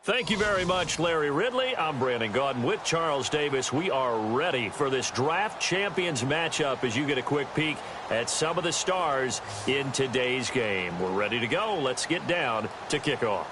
Thank you very much, Larry Ridley. I'm Brandon Gaudin with Charles Davis. We are ready for this draft champions matchup as you get a quick peek at some of the stars in today's game. We're ready to go. Let's get down to kickoff.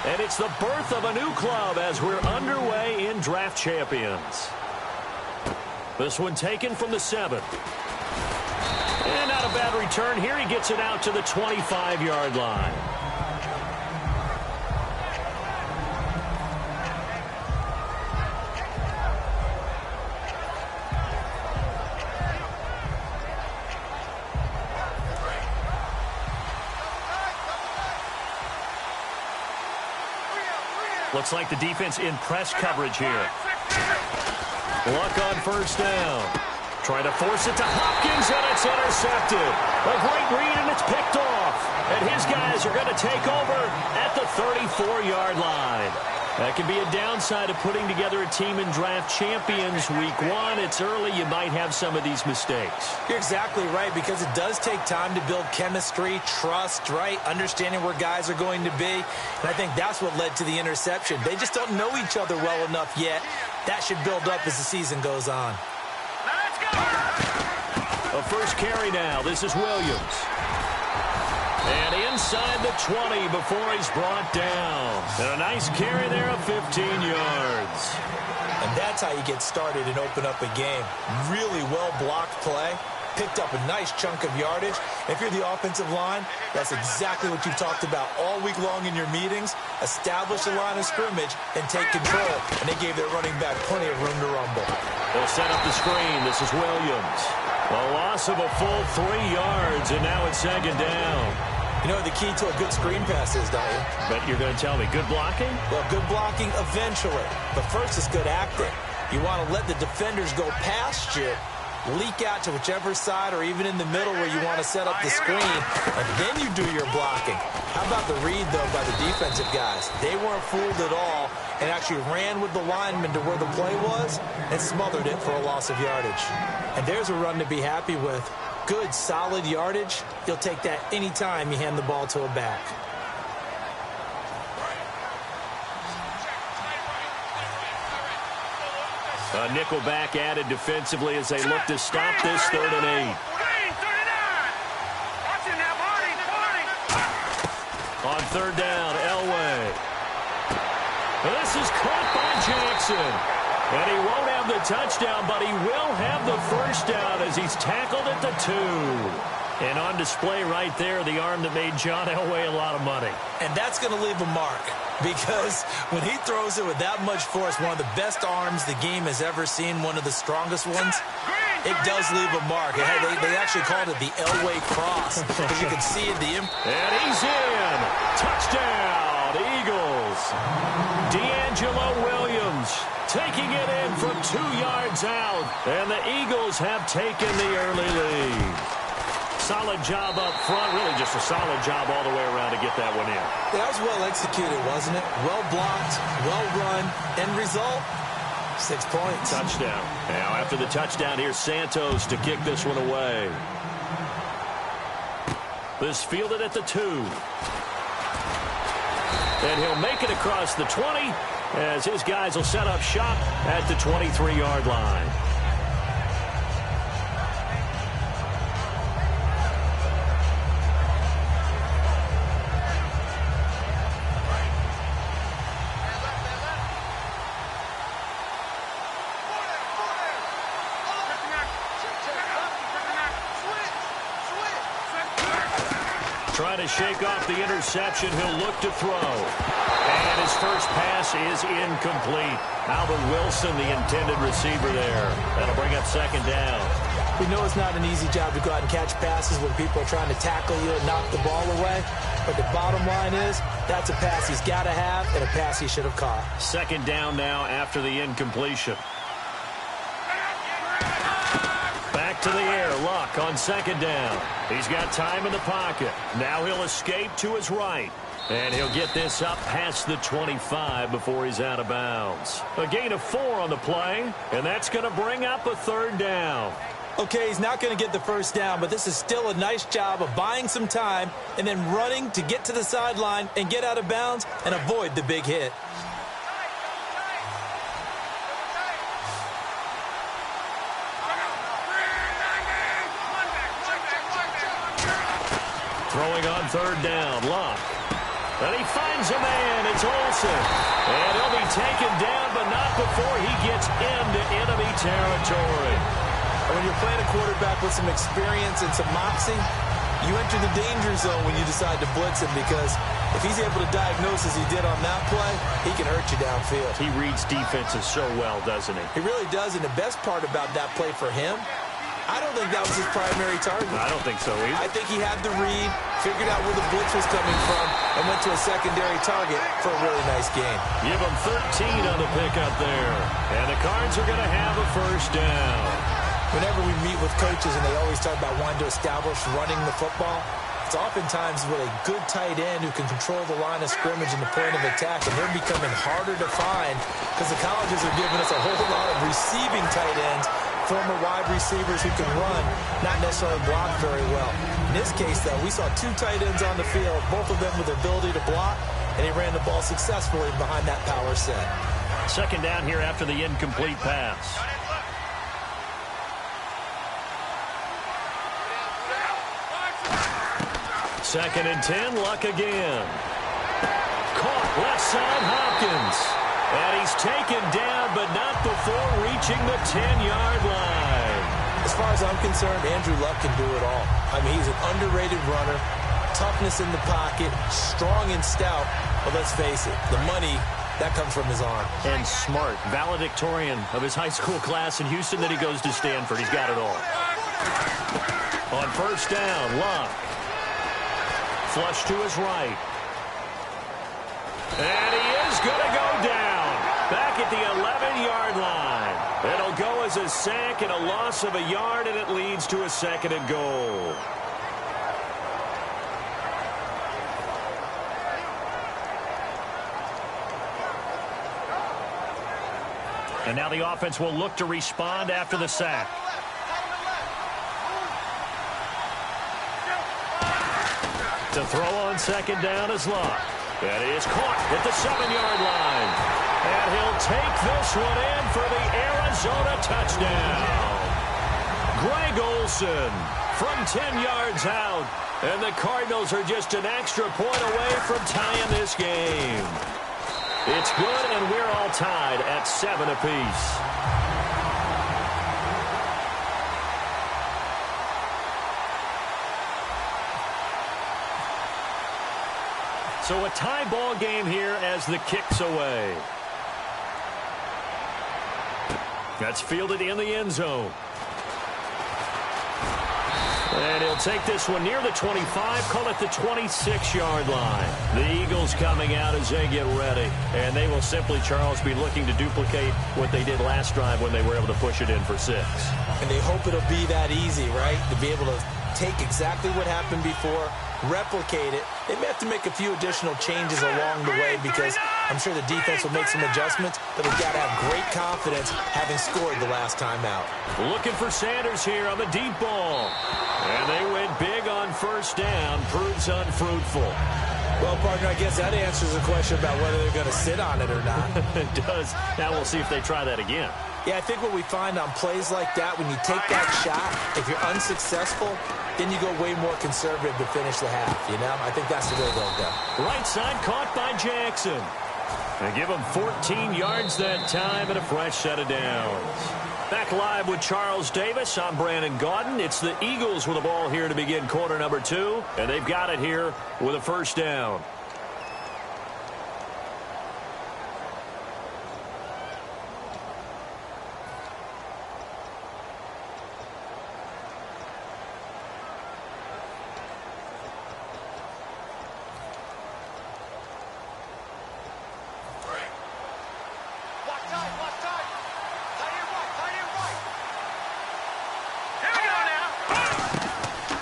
And it's the birth of a new club as we're underway in draft champions. This one taken from the 7. And not a bad return here. He gets it out to the 25-yard line. Looks like the defense in press coverage here. Luck on first down. Trying to force it to Hopkins, and it's intercepted. A great read, and it's picked off. And his guys are going to take over at the 34-yard line. That can be a downside of putting together a team in draft champions week 1. It's early. You might have some of these mistakes. You're exactly right, because it does take time to build chemistry, trust, right? Understanding where guys are going to be. And I think that's what led to the interception. They just don't know each other well enough yet. That should build up as the season goes on. Let's go! A first carry now. This is Williams. And inside the 20 before he's brought down. And a nice carry there of 15 yards. And that's how you get started and open up a game. Really well-blocked play. Picked up a nice chunk of yardage. If you're the offensive line, that's exactly what you've talked about all week long in your meetings. Establish the line of scrimmage and take control. And they gave their running back plenty of room to rumble. They'll set up the screen. This is Williams. A loss of a full 3 yards, and now it's second down. You know what the key to a good screen pass is, don't you? But you're going to tell me good blocking? Well, good blocking eventually. But first is good acting. You want to let the defenders go past you, leak out to whichever side or even in the middle where you want to set up the screen, and then you do your blocking. How about the read, though, by the defensive guys? They weren't fooled at all and actually ran with the lineman to where the play was and smothered it for a loss of yardage. And there's a run to be happy with. Good, solid yardage. You'll take that anytime you hand the ball to a back. A nickel back added defensively as they look to stop this 3rd and 8. On 3rd down, Elway. This is caught by Jackson. And he won't have the touchdown, but he will have the first down as he's tackled at the 2. And on display right there, the arm that made John Elway a lot of money. And that's going to leave a mark, because when he throws it with that much force, one of the best arms the game has ever seen, one of the strongest ones, it does leave a mark. They actually called it the Elway cross, because you can see it. And he's in. Touchdown, Eagles. D'Angelo Williams taking it in from 2 yards out. And the Eagles have taken the early lead. Solid job up front. Really just a solid job all the way around to get that one in. That was well executed, wasn't it? Well blocked, well run. End result, 6 points. Touchdown. Now after the touchdown, here's Santos to kick this one away. This fielded at the 2. And he'll make it across the 20 as his guys will set up shop at the 23-yard line. Trying to shake off the interception. He'll look to throw. And his first pass is incomplete. Albert Wilson, the intended receiver there. That'll bring up second down. We know it's not an easy job to go out and catch passes when people are trying to tackle you and knock the ball away. But the bottom line is, that's a pass he's got to have and a pass he should have caught. Second down now after the incompletion. Back to the air. Luck on second down. He's got time in the pocket. Now he'll escape to his right. And he'll get this up past the 25 before he's out of bounds. A gain of 4 on the play, and that's going to bring up a third down. Okay, he's not going to get the first down, but this is still a nice job of buying some time and then running to get to the sideline and get out of bounds and avoid the big hit. Throwing on third down, Luck. And he finds a man. It's Olsen. And he'll be taken down, but not before he gets into enemy territory. When you're playing a quarterback with some experience and some moxie, you enter the danger zone when you decide to blitz him, because if he's able to diagnose as he did on that play, he can hurt you downfield. He reads defenses so well, doesn't he? He really does, and the best part about that play for him, I don't think that was his primary target. I don't think so either. I think he had the read, figured out where the blitz was coming from, and went to a secondary target for a really nice game. Give him 13 on the pickup there. And the Cards are going to have a first down. Whenever we meet with coaches and they always talk about wanting to establish running the football, it's oftentimes with a good tight end who can control the line of scrimmage and the point of attack, and they're becoming harder to find because the colleges are giving us a whole lot of receiving tight ends, former wide receivers who can run, not necessarily block very well. In this case, though, we saw 2 tight ends on the field, both of them with the ability to block, and he ran the ball successfully behind that power set. Second down here after the incomplete pass. Second and 10, Luck again. Caught left side, Hopkins. And he's taken down, but not before reaching the 10-yard line. As far as I'm concerned, Andrew Luck can do it all. I mean, he's an underrated runner, toughness in the pocket, strong and stout. But let's face it, the money, that comes from his arm. And smart, valedictorian of his high school class in Houston, then he goes to Stanford. He's got it all. On first down, Luck. Flush to his right. And he is going to go down. Back at the 11-yard line. It'll go as a sack and a loss of a yard, and it leads to a second and goal. And now the offense will look to respond after the sack. To throw on second down is Luck. And he is caught at the 7-yard line. And he'll take this one in for the Arizona touchdown. Greg Olsen from 10 yards out. And the Cardinals are just an extra point away from tying this game. It's good, and we're all tied at 7 apiece. So a tie ball game here as the kick's away. That's fielded in the end zone. And he'll take this one near the 25, call it the 26-yard line. The Eagles coming out as they get ready. And they will simply, Charles, be looking to duplicate what they did last drive when they were able to push it in for 6. And they hope it'll be that easy, right? To be able to take exactly what happened before, replicate it. They may have to make a few additional changes along the way because I'm sure the defense will make some adjustments, but they've got to have great confidence having scored the last time out. Looking for Sanders here on the deep ball. And they went big on first down. Proves unfruitful. Well, partner, I guess that answers the question about whether they're going to sit on it or not. It does. Now we'll see if they try that again. Yeah, I think what we find on plays like that, when you take that shot, if you're unsuccessful, then you go way more conservative to finish the half, you know? I think that's the way they'll go. Right side caught by Jackson. They give him 14 yards that time and a fresh set of downs. Back live with Charles Davis. I'm Brandon Gaudin. It's the Eagles with the ball here to begin quarter number 2, and they've got it here with a first down.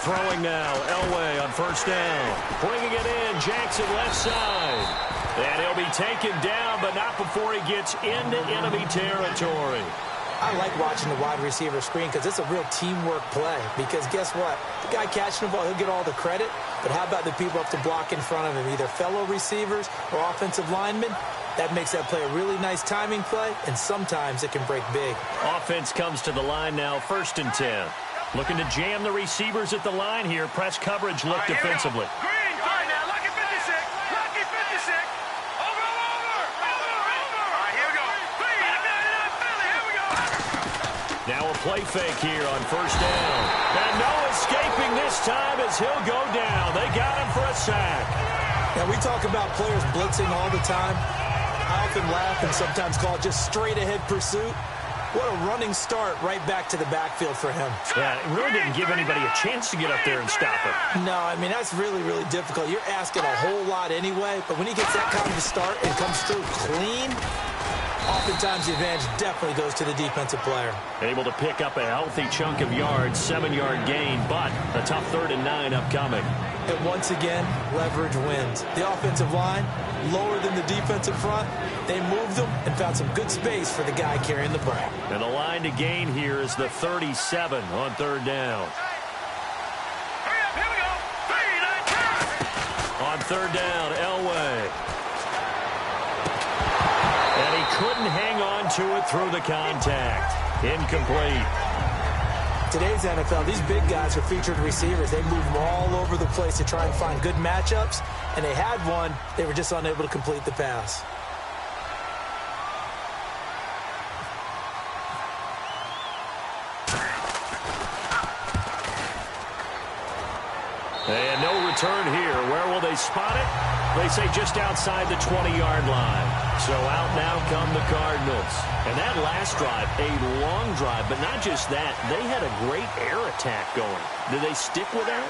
throwing now. Elway on first down. Bringing it in. Jackson left side. And he'll be taken down, but not before he gets into enemy territory. I like watching the wide receiver screen because it's a real teamwork play. Because guess what? The guy catching the ball, he'll get all the credit. But how about the people up to block in front of him, either fellow receivers or offensive linemen? That makes that play a really nice timing play, and sometimes it can break big. Offense comes to the line now, 1st and 10. Looking to jam the receivers at the line here. Press coverage look defensively. Green, all right, now, lucky 56. Lucky 56. Over. All right, here we go. Philly, here we go. Now a play fake here on first down. And no escaping this time as he'll go down. They got him for a sack. Now, we talk about players blitzing all the time. I often laugh and sometimes call it just straight-ahead pursuit. What a running start right back to the backfield for him. Yeah, it really didn't give anybody a chance to get up there and stop him. No, I mean, that's really, really difficult. You're asking a whole lot anyway, but when he gets that kind of a start and comes through clean, oftentimes the advantage definitely goes to the defensive player. Able to pick up a healthy chunk of yards, 7-yard gain, but a tough 3rd and 9 upcoming. And once again, leverage wins. The offensive line, lower than the defensive front. They moved them and found some good space for the guy carrying the ball. And the line to gain here is the 37 on 3rd down. Hurry up, here we go. On 3rd down, Elway. And he couldn't hang on to it through the contact. Incomplete. Today's NFL, these big guys are featured receivers. They move them all over the place to try and find good matchups, and they had one. They were just unable to complete the pass. And no return here. Where will they spot it? They say just outside the 20-yard line. So out now come the Cardinals. And that last drive, a long drive, but not just that. They had a great air attack going. Did they stick with that?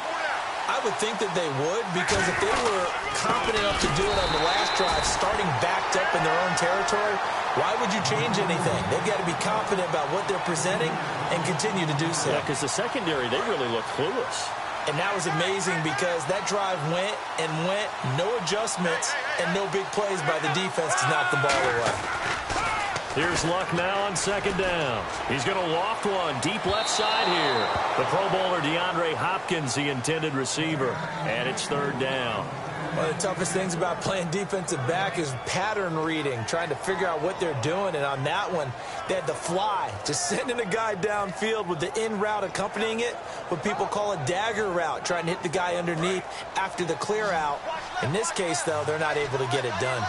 I would think that they would, because if they were confident enough to do it on the last drive, starting backed up in their own territory, why would you change anything? They've got to be confident about what they're presenting and continue to do so. Yeah, because the secondary, they really look clueless. And that was amazing because that drive went and went, no adjustments, and no big plays by the defense to knock the ball away. Here's Luck now on 2nd down. He's going to loft one deep left side here. The Pro Bowler DeAndre Hopkins, the intended receiver. And it's 3rd down. One of the toughest things about playing defensive back is pattern reading, trying to figure out what they're doing. And on that one, they had the fly, just sending a guy downfield with the in route accompanying it, what people call a dagger route, trying to hit the guy underneath after the clear out. In this case, though, they're not able to get it done.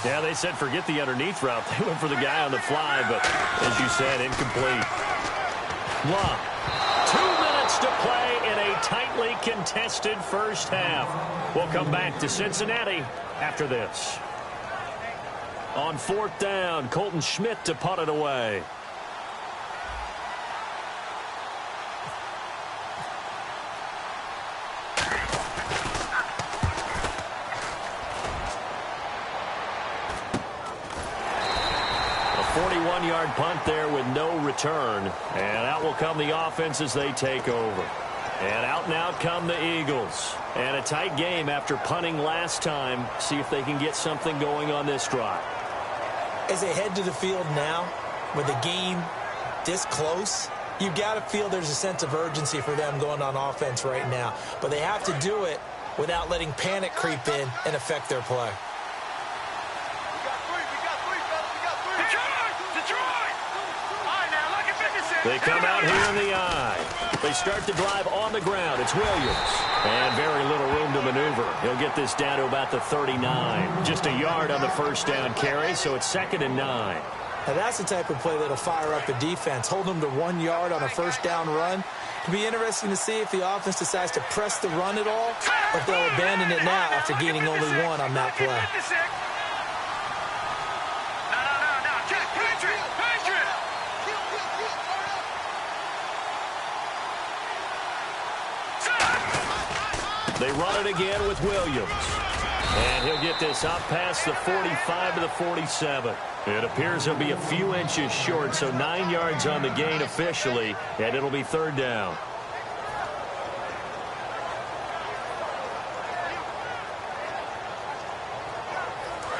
Yeah, they said forget the underneath route. They went for the guy on the fly, but as you said, incomplete. Luck. 2 minutes to play in a tightly contested first half. We'll come back to Cincinnati after this. On 4th down, Colton Schmidt to punt it away. A 41-yard punt there with no return. And out will come the offense as they take over. And out and out come the Eagles. And a tight game after punting last time. See if they can get something going on this drive. As they head to the field now, with the game this close, you've got to feel there's a sense of urgency for them going on offense right now. But they have to do it without letting panic creep in and affect their play. They come out here in the eye. They start the drive on the ground. It's Williams. And very little room to maneuver. He'll get this down to about the 39. Just a yard on the first down carry, so it's 2nd and 9. Now that's the type of play that'll fire up the defense. Hold them to 1 yard on a first down run. It'll be interesting to see if the offense decides to press the run at all, or if they'll abandon it now after gaining only 1 on that play. They run it again with Williams. And he'll get this up past the 45 to the 47. It appears he'll be a few inches short, so 9 yards on the gain officially, and it'll be 3rd down.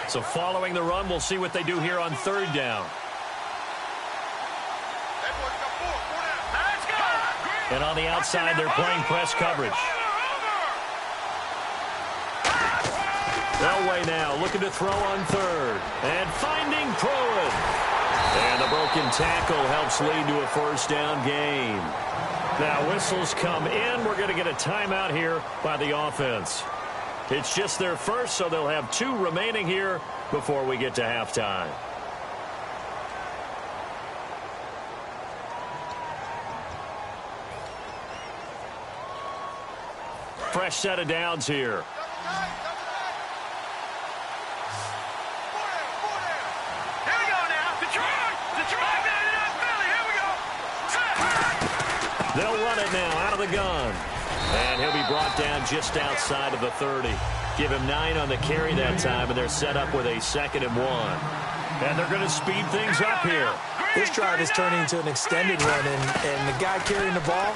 So following the run, we'll see what they do here on third down. And on the outside, they're playing press coverage. Elway now looking to throw on third. And finding Pruitt. And the broken tackle helps lead to a first down gain. Now whistles come in. We're going to get a timeout here by the offense. It's just their first, so they'll have 2 remaining here before we get to halftime. Fresh set of downs here. They'll run it now out of the gun. And he'll be brought down just outside of the 30. Give him 9 on the carry that time, and they're set up with a 2nd and 1. And they're going to speed things up here. This drive is turning into an extended run, and the guy carrying the ball,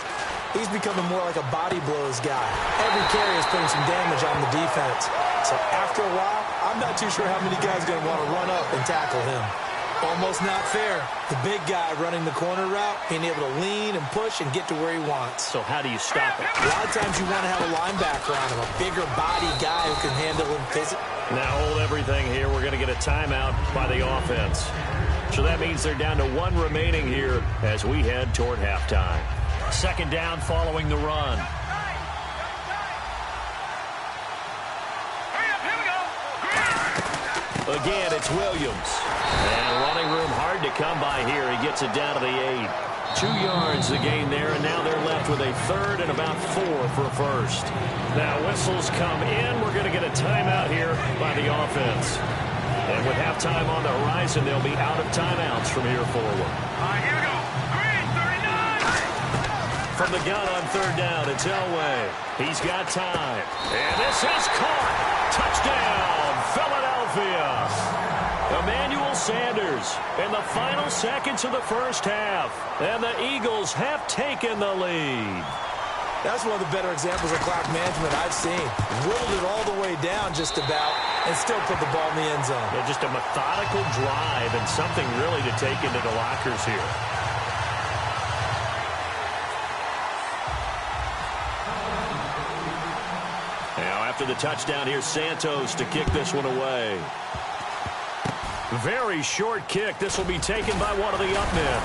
he's becoming more like a body blows guy. Every carry is putting some damage on the defense. So after a while, I'm not too sure how many guys are going to want to run up and tackle him. Almost not fair. The big guy running the corner route, being able to lean and push and get to where he wants. So how do you stop it? A lot of times you want to have a linebacker on him, a bigger body guy who can handle him physically. Now hold everything here. We're going to get a timeout by the offense. So that means they're down to 1 remaining here as we head toward halftime. 2nd down following the run. Again, it's Williams. And running room hard to come by here. He gets it down to the 8. 2 yards the gain there, and now they're left with a 3rd and about 4 for a first. Now whistles come in. We're going to get a timeout here by the offense. And with halftime on the horizon, they'll be out of timeouts from here forward. All right, here we go. Green, 39. From the gun on 3rd down, it's Elway. He's got time. And this is caught. Touchdown, Philadelphia. Emmanuel Sanders in the final seconds of the first half. And the Eagles have taken the lead. That's one of the better examples of clock management I've seen. Whittled it all the way down just about and still put the ball in the end zone. Yeah, just a methodical drive and something really to take into the lockers here. Now after the touchdown, here's Santos to kick this one away. Very short kick. This will be taken by one of the up men.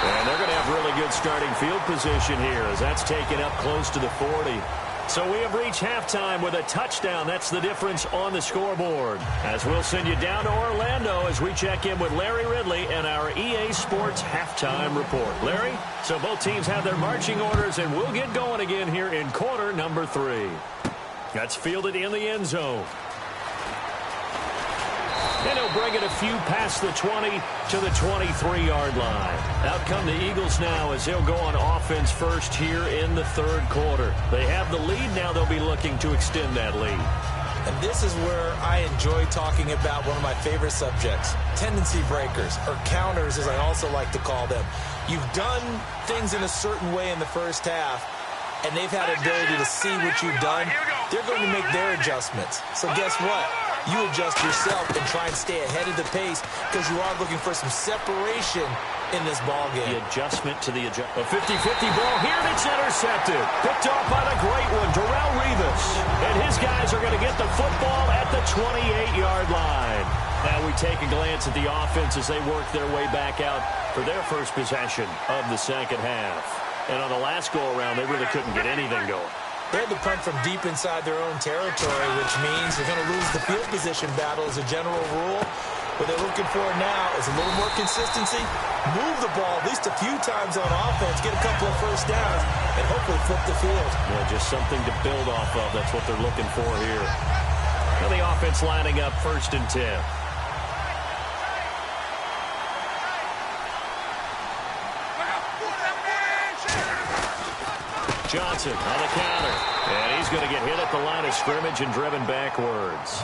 And they're going to have really good starting field position here as that's taken up close to the 40. So we have reached halftime with a touchdown. That's the difference on the scoreboard. As we'll send you down to Orlando as we check in with Larry Ridley and our EA Sports halftime report. Larry, so both teams have their marching orders, and we'll get going again here in quarter number 3. That's fielded in the end zone. And he'll bring it a few past the 20 to the 23-yard line. Out come the Eagles now as they'll go on offense first here in the 3rd quarter. They have the lead. Now they'll be looking to extend that lead. And this is where I enjoy talking about one of my favorite subjects, tendency breakers, or counters as I also like to call them. You've done things in a certain way in the first half, and they've had the ability to see what you've done. They're going to make their adjustments. So guess what? You adjust yourself and try and stay ahead of the pace because you are looking for some separation in this ball game. The adjustment to the adjustment. A 50-50 ball here, and it's intercepted. Picked off by the great one, Darrelle Revis. And his guys are going to get the football at the 28-yard line. Now we take a glance at the offense as they work their way back out for their first possession of the second half. And on the last go-around, they really couldn't get anything going. They had to punt from deep inside their own territory, which means they're going to lose the field position battle as a general rule. What they're looking for now is a little more consistency, move the ball at least a few times on offense, get a couple of first downs, and hopefully flip the field. Yeah, just something to build off of. That's what they're looking for here. Now the offense lining up 1st and 10. Johnson on the counter. And he's going to get hit at the line of scrimmage and driven backwards.